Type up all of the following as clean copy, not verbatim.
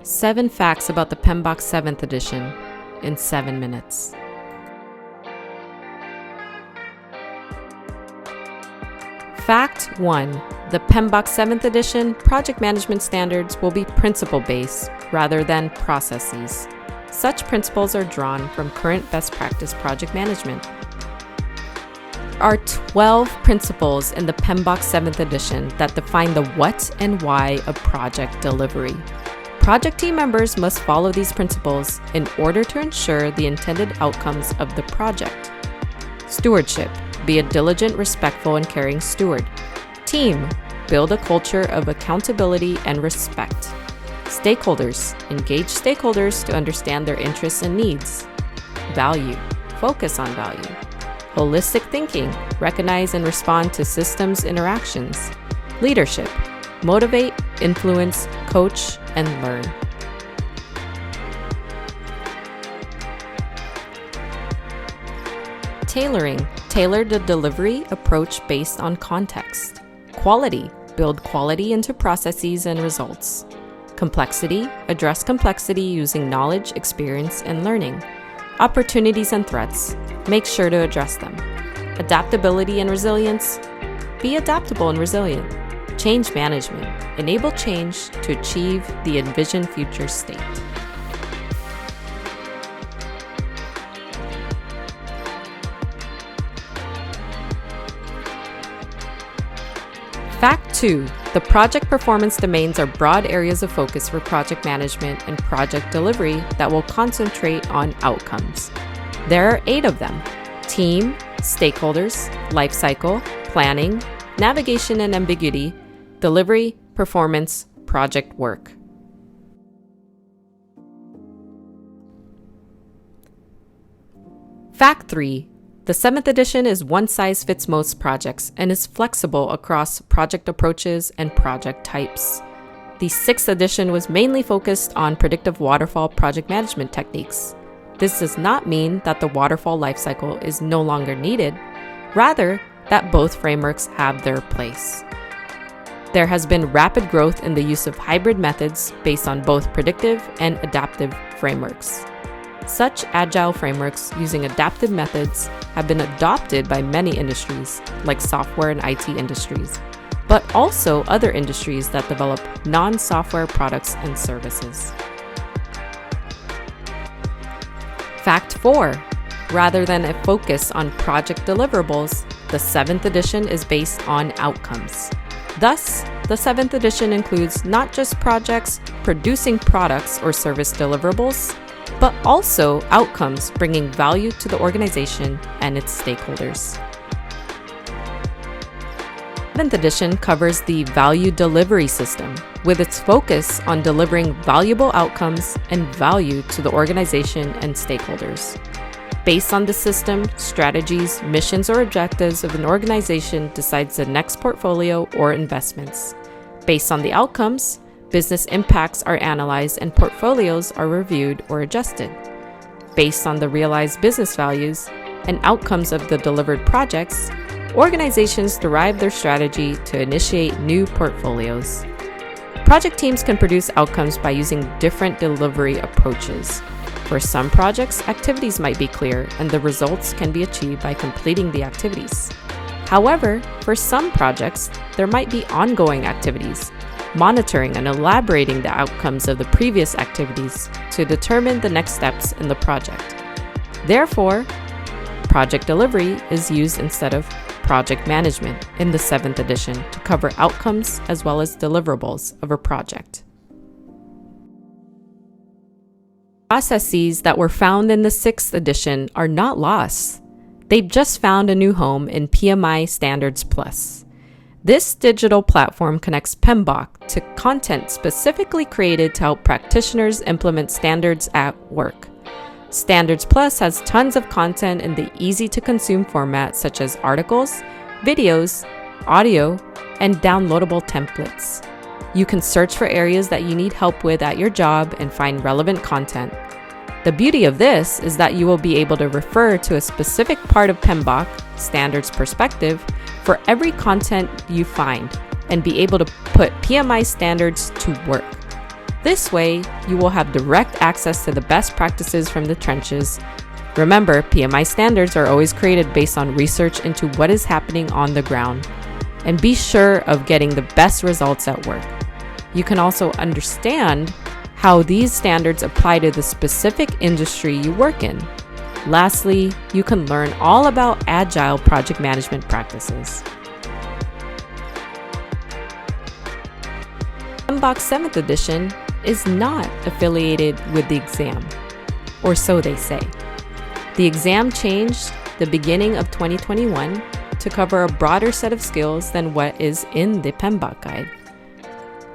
7 facts about the PMBOK 7th edition in 7 minutes. Fact 1. The PMBOK 7th edition project management standards will be principle-based rather than processes. Such principles are drawn from current best practice project management. There are 12 principles in the PMBOK 7th edition that define the what and why of project delivery. Project team members must follow these principles in order to ensure the intended outcomes of the project. Stewardship. Be a diligent, respectful, and caring steward. Team. Build a culture of accountability and respect. Stakeholders. Engage stakeholders to understand their interests and needs. Value. Focus on value. Holistic thinking. Recognize and respond to systems interactions. Leadership. Motivate, influence, coach, and learn. Tailoring. Tailor the delivery approach based on context. Quality. Build quality into processes and results. Complexity. Address complexity using knowledge, experience, and learning. Opportunities and threats. Make sure to address them. Adaptability and resilience. Be adaptable and resilient. Change management. Enable change to achieve the envisioned future state. Fact 2. The project performance domains are broad areas of focus for project management and project delivery that will concentrate on outcomes. There are 8 of them: team, stakeholders, lifecycle, planning, navigation and ambiguity, delivery, performance, project work. Fact 3. The 7th edition is one size fits most projects and is flexible across project approaches and project types. The 6th edition was mainly focused on predictive waterfall project management techniques. This does not mean that the waterfall lifecycle is no longer needed, rather that both frameworks have their place. There has been rapid growth in the use of hybrid methods based on both predictive and adaptive frameworks. Such agile frameworks using adaptive methods have been adopted by many industries, like software and IT industries, but also other industries that develop non-software products and services. Fact 4. Rather than a focus on project deliverables, the 7th edition is based on outcomes. Thus, the 7th edition includes not just projects producing products or service deliverables, but also outcomes bringing value to the organization and its stakeholders. The 7th edition covers the value delivery system, with its focus on delivering valuable outcomes and value to the organization and stakeholders. Based on the system, strategies, missions, or objectives of an organization decides the next portfolio or investments. Based on the outcomes, business impacts are analyzed and portfolios are reviewed or adjusted. Based on the realized business values and outcomes of the delivered projects, organizations derive their strategy to initiate new portfolios. Project teams can produce outcomes by using different delivery approaches. For some projects, activities might be clear and the results can be achieved by completing the activities. However, for some projects, there might be ongoing activities, monitoring and elaborating the outcomes of the previous activities to determine the next steps in the project. Therefore, project delivery is used instead of project management in the 7th edition to cover outcomes as well as deliverables of a project. Processes that were found in the 6th edition are not lost. They've just found a new home in PMI Standards Plus. This digital platform connects PMBOK to content specifically created to help practitioners implement standards at work. Standards Plus has tons of content in the easy-to-consume format such as articles, videos, audio, and downloadable templates. You can search for areas that you need help with at your job and find relevant content. The beauty of this is that you will be able to refer to a specific part of PMBOK, standards perspective, for every content you find and be able to put PMI standards to work. This way, you will have direct access to the best practices from the trenches. Remember, PMI standards are always created based on research into what is happening on the ground. And be sure of getting the best results at work. You can also understand how these standards apply to the specific industry you work in. Lastly, you can learn all about agile project management practices. PMBOK 7th edition is not affiliated with the exam, or so they say. The exam changed the beginning of 2021 to cover a broader set of skills than what is in the PMBOK guide.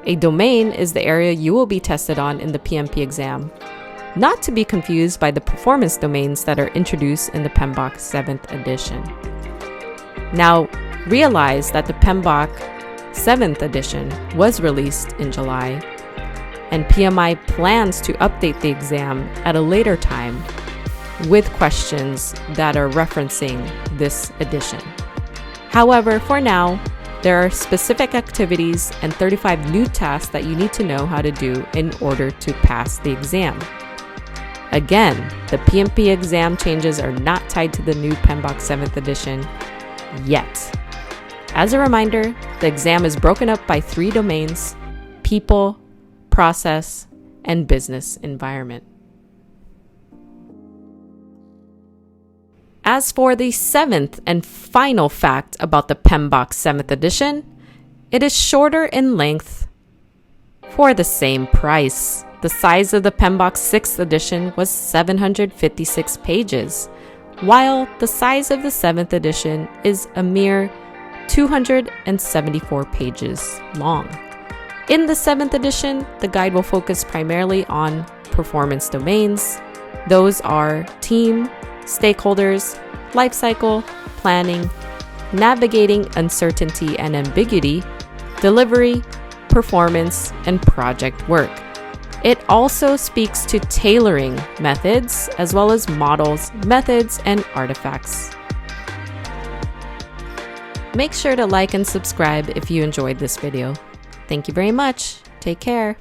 A domain is the area you will be tested on in the PMP exam, not to be confused by the performance domains that are introduced in the PMBOK 7th edition. Now, realize that the PMBOK 7th edition was released in July, and PMI plans to update the exam at a later time with questions that are referencing this edition. However, for now, there are specific activities and 35 new tasks that you need to know how to do in order to pass the exam. Again, the PMP exam changes are not tied to the new PMBOK 7th edition yet. As a reminder, the exam is broken up by 3 domains: people, process, and business environment. As for the 7th and final fact about the PMBOK 7th edition, it is shorter in length for the same price. The size of the PMBOK 6th edition was 756 pages, while the size of the 7th edition is a mere 274 pages long. In the 7th edition, the guide will focus primarily on performance domains. Those are team, stakeholders, lifecycle, planning, navigating uncertainty and ambiguity, delivery, performance, and project work. It also speaks to tailoring methods, as well as models, methods, and artifacts. Make sure to like and subscribe if you enjoyed this video. Thank you very much. Take care.